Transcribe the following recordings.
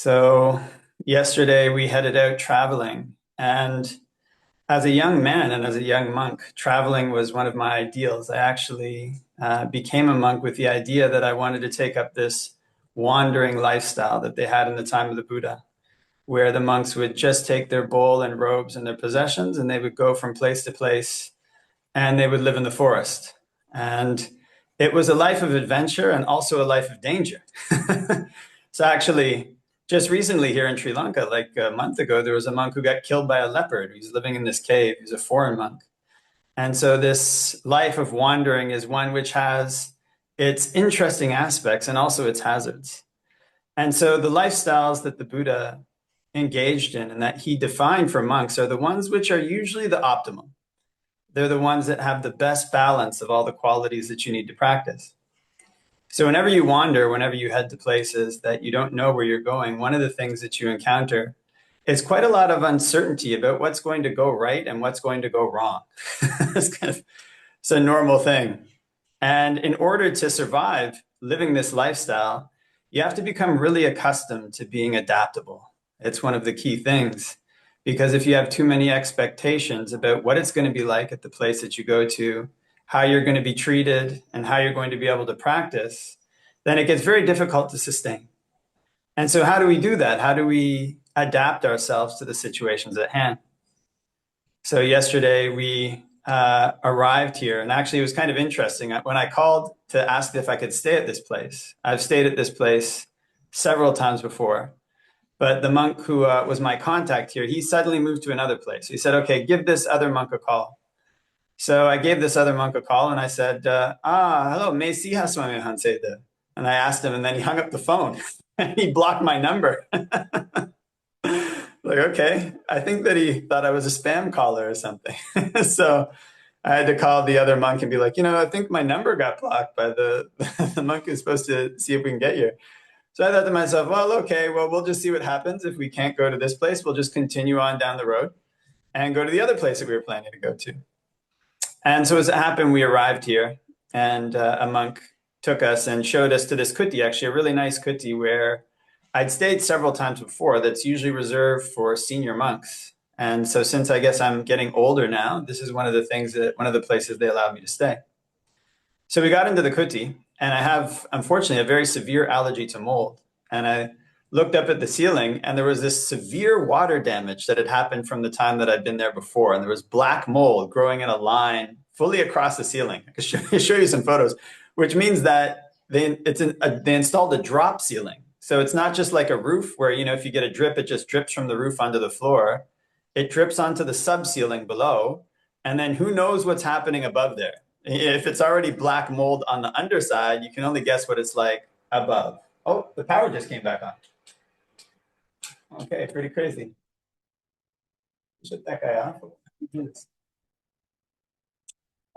So yesterday we headed out traveling, and as a young man and as a young monk, traveling was one of my ideals. I actually became a monk with the idea that I wanted to take up this wandering lifestyle that they had in the time of the Buddha, where the monks would just take their bowl and robes and their possessions, and they would go from place to place, and they would live in the forest. And it was a life of adventure and also a life of danger. So actually, just recently here in Sri Lanka, like a month ago, there was a monk who got killed by a leopard. He's living in this cave. He's a foreign monk. And so this life of wandering is one which has its interesting aspects and also its hazards. And so the lifestyles that the Buddha engaged in and that he defined for monks are the ones which are usually the optimum. They're the ones that have the best balance of all the qualities that you need to practice. So whenever you wander, whenever you head to places that you don't know where you're going, one of the things that you encounter is quite a lot of uncertainty about what's going to go right and what's going to go wrong. It's a normal thing. And in order to survive living this lifestyle, you have to become really accustomed to being adaptable. It's one of the key things. Because if you have too many expectations about what it's going to be like at the place that you go to, how you're going to be treated, and how you're going to be able to practice, then it gets very difficult to sustain. And so how do we do that? How do we adapt ourselves to the situations at hand? So yesterday we arrived here, and actually it was kind of interesting. When I called to ask if I could stay at this place, I've stayed at this place several times before. But the monk who was my contact here, he suddenly moved to another place. He said, okay, give this other monk a call. So I gave this other monk a call and I said, hello, me si ha swami hanseda. And I asked him, and then he hung up the phone and he blocked my number. Like, okay, I think that he thought I was a spam caller or something. So I had to call the other monk and be like, I think my number got blocked by the monk who's supposed to see if we can get you. So I thought to myself, well, okay, well, we'll just see what happens. If we can't go to this place, we'll just continue on down the road and go to the other place that we were planning to go to. And so as it happened, we arrived here, and a monk took us and showed us to this kuti, actually a really nice kuti where I'd stayed several times before. That's usually reserved for senior monks. And so since I guess I'm getting older now, this is one of the places they allowed me to stay. So we got into the kuti, and I have, unfortunately, a very severe allergy to mold. And I looked up at the ceiling, and there was this severe water damage that had happened from the time that I'd been there before. And there was black mold growing in a line fully across the ceiling. I can show you some photos, which means that they installed a drop ceiling. So it's not just like a roof where, if you get a drip, it just drips from the roof onto the floor. It drips onto the sub-ceiling below. And then who knows what's happening above there? If it's already black mold on the underside, you can only guess what it's like above. Oh, the power just came back on. Okay, pretty crazy. Shut that guy off.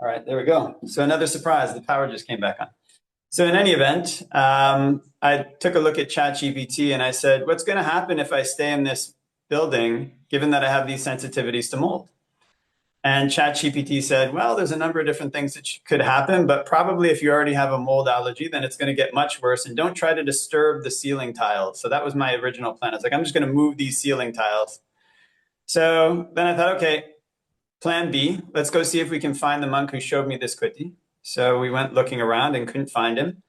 All right, there we go. So another surprise, the power just came back on. So in any event, I took a look at ChatGPT and I said, what's going to happen if I stay in this building, given that I have these sensitivities to mold? And ChatGPT said, well, there's a number of different things that could happen, but probably if you already have a mold allergy, then it's going to get much worse. And don't try to disturb the ceiling tiles. So that was my original plan. I was like, I'm just going to move these ceiling tiles. So then I thought, okay, plan B, let's go see if we can find the monk who showed me this kuti. So we went looking around and couldn't find him.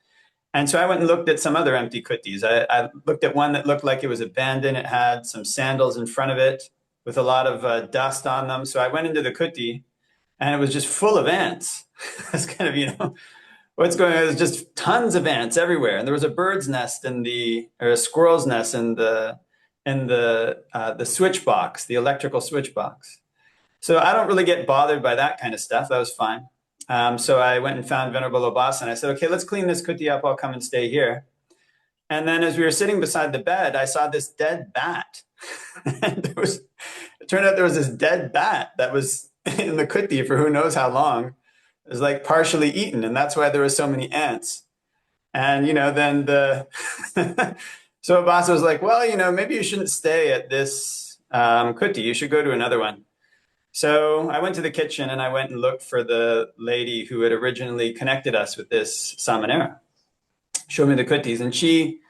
And so I went and looked at some other empty kutis. I looked at one that looked like it was abandoned. It had some sandals in front of it with a lot of dust on them. So I went into the kuti and it was just full of ants. It's kind of, what's going on? There's just tons of ants everywhere. And there was a bird's nest or a squirrel's nest in the switch box, the electrical switch box. So I don't really get bothered by that kind of stuff. That was fine. So I went and found Venerable Obasa and I said, okay, let's clean this kuti up. I'll come and stay here. And then as we were sitting beside the bed, I saw this dead bat. And it turned out there was this dead bat that was in the kuti for who knows how long. It was like partially eaten, and that's why there were so many ants. And, then so Abasa was like, well, maybe you shouldn't stay at this kuti. You should go to another one. So I went to the kitchen and I went and looked for the lady who had originally connected us with this samanera. Showed me the kutis, and she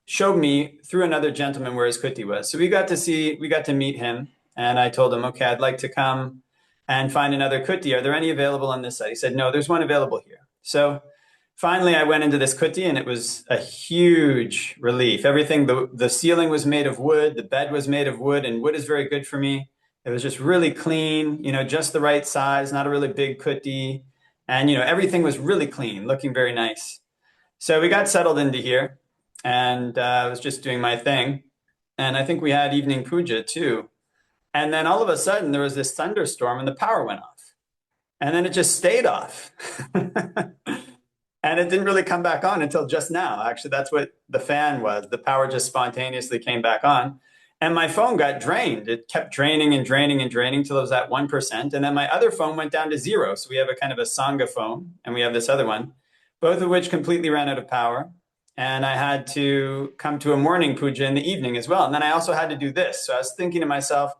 showed me through another gentleman where his kuti was. So we got to meet him, and I told him, okay, I'd like to come and find another kuti. Are there any available on this side? He said, no, there's one available here. So finally, I went into this kuti, and it was a huge relief. Everything, the ceiling was made of wood, the bed was made of wood, and wood is very good for me. It was just really clean, just the right size, not a really big kuti. And, everything was really clean, looking very nice. So we got settled into here, and I was just doing my thing. And I think we had evening puja too. And then all of a sudden there was this thunderstorm and the power went off. And then it just stayed off. And it didn't really come back on until just now. Actually, that's what the fan was. The power just spontaneously came back on. And my phone got drained. It kept draining and draining and draining till it was at 1%. And then my other phone went down to 0. So we have a kind of a Sangha phone, and we have this other one, both of which completely ran out of power. And I had to come to a morning puja in the evening as well. And then I also had to do this. So I was thinking to myself,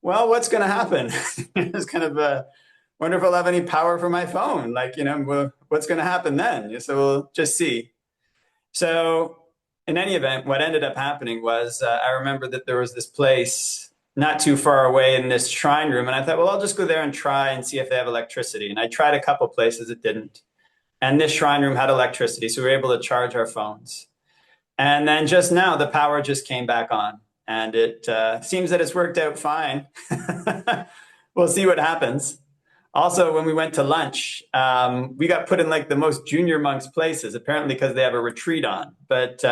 well, what's going to happen? It's kind of a, wonder if I'll have any power for my phone. Like, what's going to happen then? So we'll just see. So in any event, what ended up happening was I remember that there was this place not too far away in this shrine room. And I thought, well, I'll just go there and try and see if they have electricity. And I tried a couple places, it didn't. And this shrine room had electricity, so we were able to charge our phones. And then just now, the power just came back on. And it seems that it's worked out fine. We'll see what happens. Also, when we went to lunch, we got put in like the most junior monks' places, apparently because they have a retreat on. But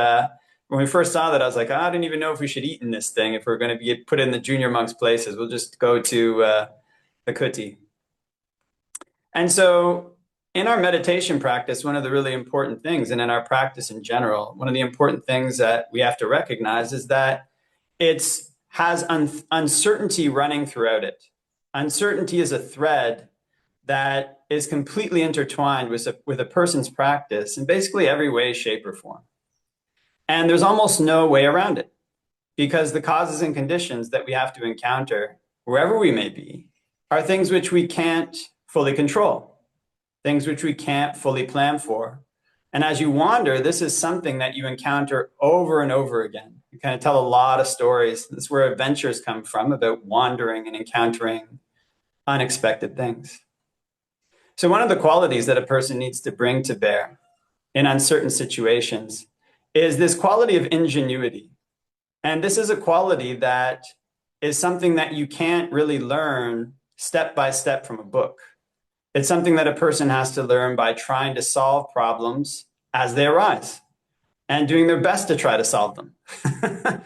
when we first saw that, I was like, I didn't even know if we should eat in this thing. If we're going to be put in the junior monks' places, we'll just go to the kuti. And so in our meditation practice, one of the really important things, and in our practice in general, one of the important things that we have to recognize is that it has uncertainty running throughout it. Uncertainty is a thread that is completely intertwined with a person's practice in basically every way, shape, or form. And there's almost no way around it, because the causes and conditions that we have to encounter, wherever we may be, are things which we can't fully control, things which we can't fully plan for. And as you wander, this is something that you encounter over and over again. You kind of tell a lot of stories. This is where adventures come from, about wandering and encountering unexpected things. So one of the qualities that a person needs to bring to bear in uncertain situations is this quality of ingenuity. And this is a quality that is something that you can't really learn step by step from a book. It's something that a person has to learn by trying to solve problems as they arise and doing their best to try to solve them. I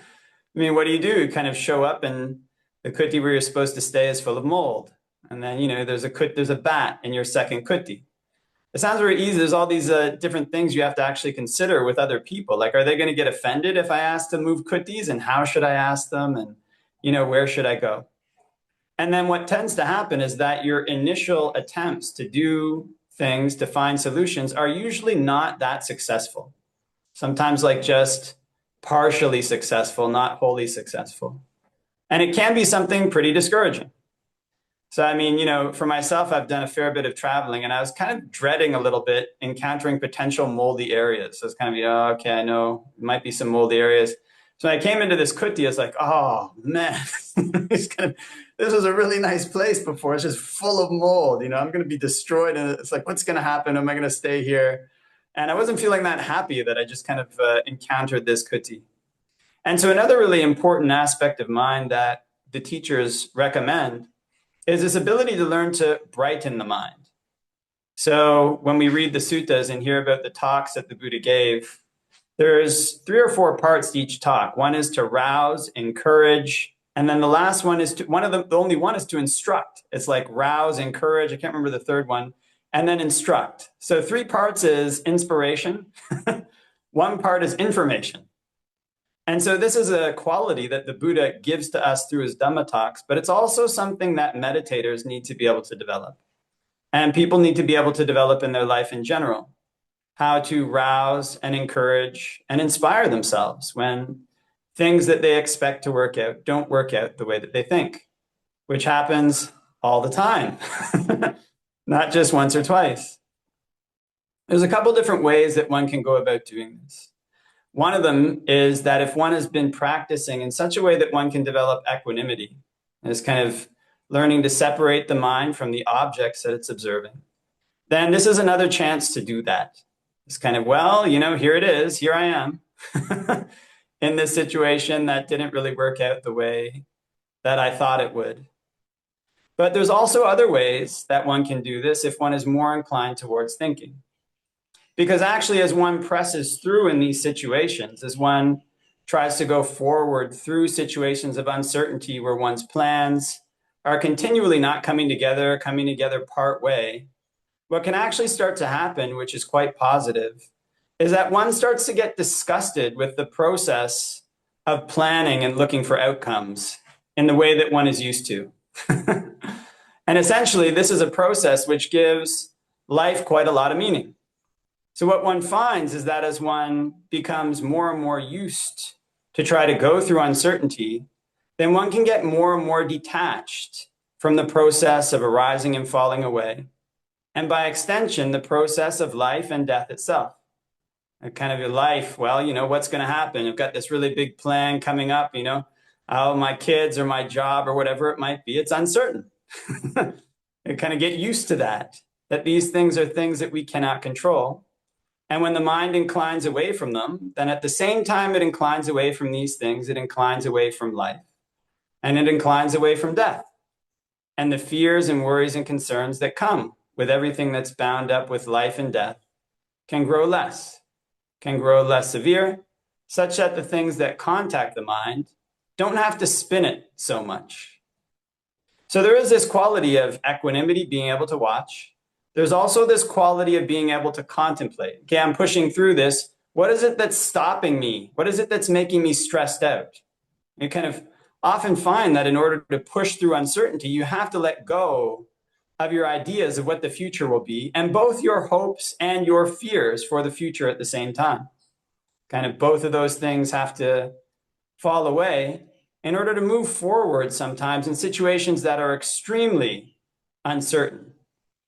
mean, what do? You kind of show up and the kuti where you're supposed to stay is full of mold. And then, there's a bat in your second kuti. It sounds very easy. There's all these different things you have to actually consider with other people. Like, are they going to get offended if I ask to move kutis? And how should I ask them? And, where should I go? And then what tends to happen is that your initial attempts to do things, to find solutions, are usually not that successful. Sometimes like just partially successful, not wholly successful. And it can be something pretty discouraging. So, I mean, for myself, I've done a fair bit of traveling, and I was kind of dreading a little bit encountering potential moldy areas. So it's kind of, okay, I know there might be some moldy areas. So when I came into this kuti, I was like, oh man, this was a really nice place before. It's just full of mold. I'm going to be destroyed. And it's like, what's going to happen? Am I going to stay here? And I wasn't feeling that happy that I just kind of encountered this kuti. And so another really important aspect of mind that the teachers recommend is this ability to learn to brighten the mind. So when we read the suttas and hear about the talks that the Buddha gave, there's 3 or 4 parts to each talk. One is to rouse, encourage, and then the last one is the only one is to instruct. It's like rouse, encourage, I can't remember the third one, and then instruct. So 3 parts is inspiration, 1 part is information. And so this is a quality that the Buddha gives to us through his Dhamma talks, but it's also something that meditators need to be able to develop. And people need to be able to develop in their life in general. How to rouse and encourage and inspire themselves when things that they expect to work out don't work out the way that they think, which happens all the time, not just once or twice. There's a couple different ways that one can go about doing this. One of them is that if one has been practicing in such a way that one can develop equanimity, is kind of learning to separate the mind from the objects that it's observing, then this is another chance to do that. It's kind of, well, here it is, here I am in this situation that didn't really work out the way that I thought it would. But there's also other ways that one can do this if one is more inclined towards thinking. Because actually, as one presses through in these situations, as one tries to go forward through situations of uncertainty where one's plans are continually not coming together part way, what can actually start to happen, which is quite positive, is that one starts to get disgusted with the process of planning and looking for outcomes in the way that one is used to. And essentially, this is a process which gives life quite a lot of meaning. So what one finds is that as one becomes more and more used to try to go through uncertainty, then one can get more and more detached from the process of arising and falling away, and by extension, the process of life and death itself. And kind of your life, well, what's going to happen? I've got this really big plan coming up, my kids or my job or whatever it might be. It's uncertain. You kind of get used to that these things are things that we cannot control. And when the mind inclines away from them, then at the same time it inclines away from these things, it inclines away from life, and it inclines away from death. And the fears and worries and concerns that come with everything that's bound up with life and death can grow less severe, such that the things that contact the mind don't have to spin it so much. So there is this quality of equanimity, being able to watch. There's also this quality of being able to contemplate. Okay, I'm pushing through this. What is it that's stopping me? What is it that's making me stressed out? You kind of often find that in order to push through uncertainty, you have to let go of your ideas of what the future will be, and both your hopes and your fears for the future at the same time. Kind of both of those things have to fall away in order to move forward sometimes in situations that are extremely uncertain,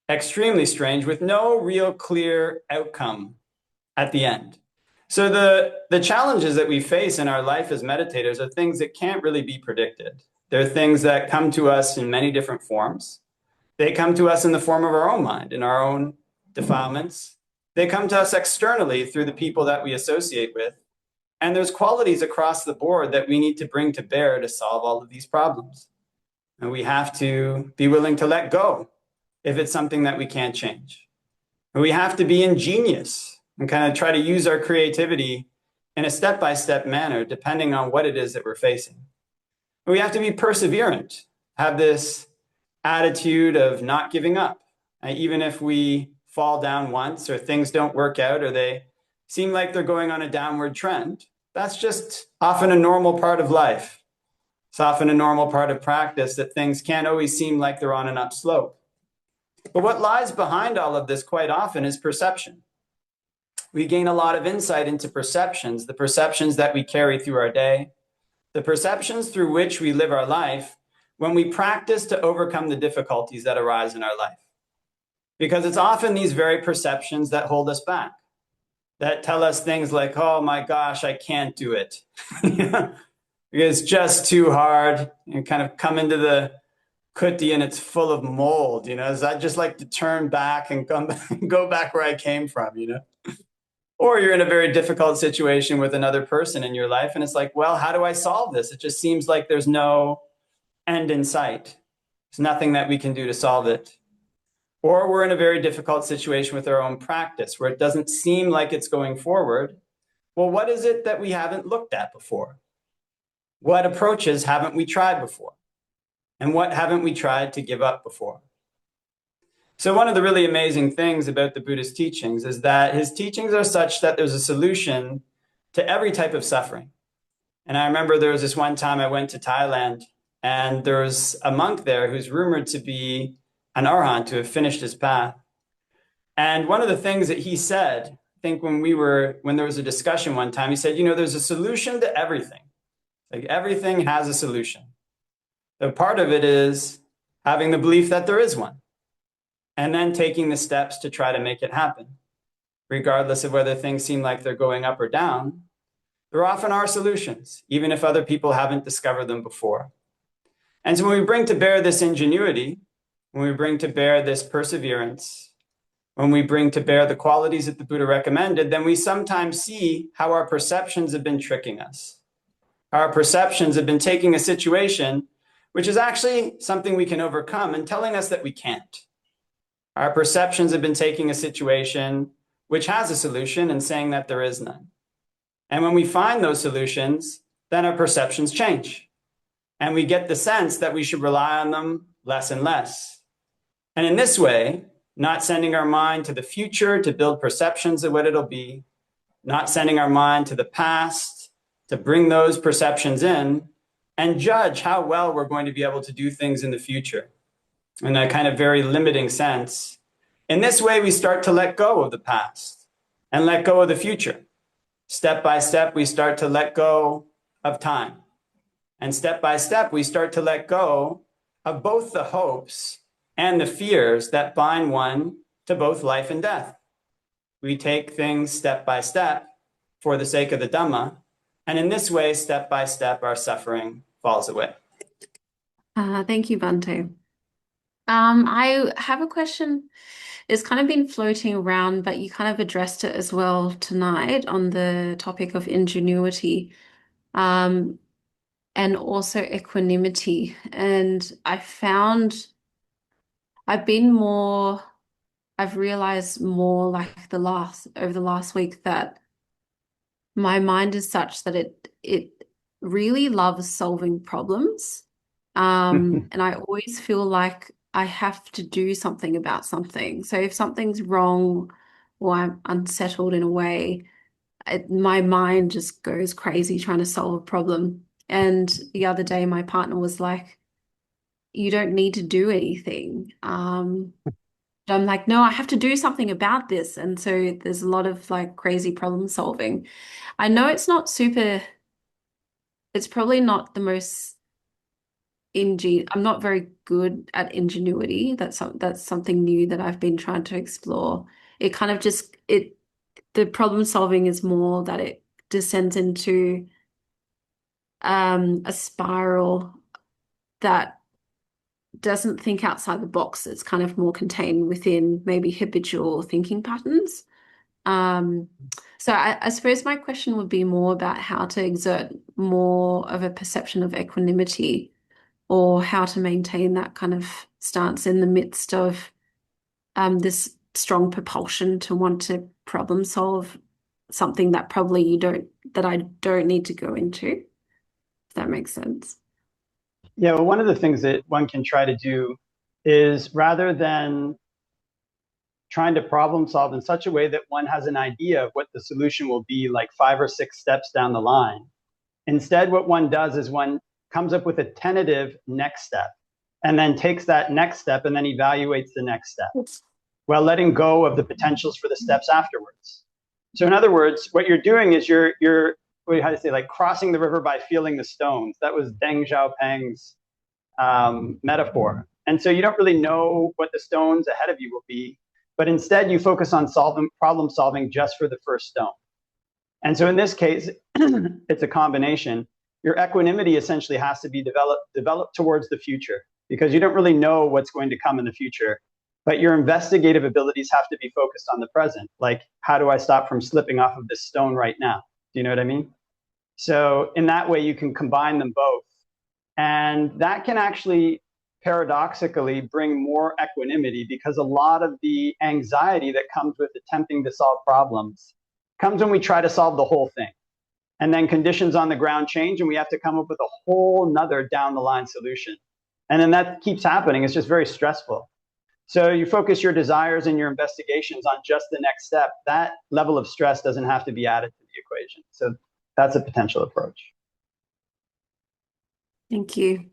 extremely strange, with no real clear outcome at the end. So the challenges that we face in our life as meditators are things that can't really be predicted. They're things that come to us in many different forms. They come to us in the form of our own mind, in our own defilements. They come to us externally through the people that we associate with. And there's qualities across the board that we need to bring to bear to solve all of these problems. And we have to be willing to let go if it's something that we can't change. And we have to be ingenious and kind of try to use our creativity in a step-by-step manner, depending on what it is that we're facing. And we have to be perseverant, have this attitude of not giving up. Even if we fall down once or things don't work out or they seem like they're going on a downward trend, that's just often a normal part of life. It's often a normal part of practice that things can't always seem like they're on an upslope. But what lies behind all of this quite often is perception. We gain a lot of insight into perceptions, the perceptions that we carry through our day, the perceptions through which we live our life when we practice to overcome the difficulties that arise in our life. Because it's often these very perceptions that hold us back, that tell us things like, oh my gosh, I can't do it. It's just too hard. You kind of come into the kuti and it's full of mold. Is I just like to turn back and go back where I came from, Or you're in a very difficult situation with another person in your life and it's like, well, how do I solve this? It just seems like there's no end in sight. There's nothing that we can do to solve it. Or we're in a very difficult situation with our own practice where it doesn't seem like it's going forward. Well, what is it that we haven't looked at before? What approaches haven't we tried before? And what haven't we tried to give up before? So one of the really amazing things about the Buddha's teachings is that his teachings are such that there's a solution to every type of suffering. And I remember there was this one time I went to Thailand and there was a monk there who's rumored to be an arhat, to have finished his path. And one of the things that he said, I think when there was a discussion one time, he said, there's a solution to everything. Like everything has a solution. The part of it is having the belief that there is one, and then taking the steps to try to make it happen, regardless of whether things seem like they're going up or down. There often are solutions, even if other people haven't discovered them before. And so when we bring to bear this ingenuity, when we bring to bear this perseverance, when we bring to bear the qualities that the Buddha recommended, then we sometimes see how our perceptions have been tricking us. Our perceptions have been taking a situation, which is actually something we can overcome, and telling us that we can't. Our perceptions have been taking a situation which has a solution and saying that there is none. And when we find those solutions, then our perceptions change. And we get the sense that we should rely on them less and less. And in this way, not sending our mind to the future to build perceptions of what it'll be, not sending our mind to the past to bring those perceptions in and judge how well we're going to be able to do things in the future in a kind of very limiting sense. In this way, we start to let go of the past and let go of the future. Step by step, we start to let go of time. And step by step, we start to let go of both the hopes and the fears that bind one to both life and death. We take things step by step for the sake of the Dhamma. And in this way, step by step, our suffering falls away. Thank you, Bhante. I have a question. It's kind of been floating around, but you kind of addressed it as well tonight on the topic of ingenuity, and also equanimity. And I've realized more like over the last week that my mind is such that it really loves solving problems. And I always feel like I have to do something about something. So if something's wrong or I'm unsettled in a way, my mind just goes crazy trying to solve a problem. And the other day, my partner was like, "You don't need to do anything." But I'm like, "No, I have to do something about this." And so there's a lot of like crazy problem solving. I know it's probably not the most I'm not very good at ingenuity. That's something new that I've been trying to explore. It kind of just the problem solving is more that it descends into a spiral that doesn't think outside the box. It's kind of more contained within maybe habitual thinking patterns. Um, so I suppose my question would be more about how to exert more of a perception of equanimity, or how to maintain that kind of stance in the midst of this strong propulsion to want to problem solve something that I don't need to go into, if that makes sense. Yeah, well, one of the things that one can try to do is rather than trying to problem solve in such a way that one has an idea of what the solution will be like 5 or 6 steps down the line. Instead, what one does is one comes up with a tentative next step and then takes that next step and then evaluates the next step while letting go of the potentials for the steps afterwards. So in other words, what you're doing is you're how to say, like crossing the river by feeling the stones. That was Deng Xiaoping's metaphor. And so you don't really know what the stones ahead of you will be, but instead you focus on problem solving just for the first stone. And so in this case, it's a combination. Your equanimity essentially has to be developed towards the future, because you don't really know what's going to come in the future. But your investigative abilities have to be focused on the present. Like, how do I stop from slipping off of this stone right now? Do you know what I mean? So in that way, you can combine them both. And that can actually paradoxically bring more equanimity, because a lot of the anxiety that comes with attempting to solve problems comes when we try to solve the whole thing. And then conditions on the ground change and we have to come up with a whole nother down the line solution. And then that keeps happening. It's just very stressful. So you focus your desires and your investigations on just the next step. That level of stress doesn't have to be added to the equation. So that's a potential approach. Thank you.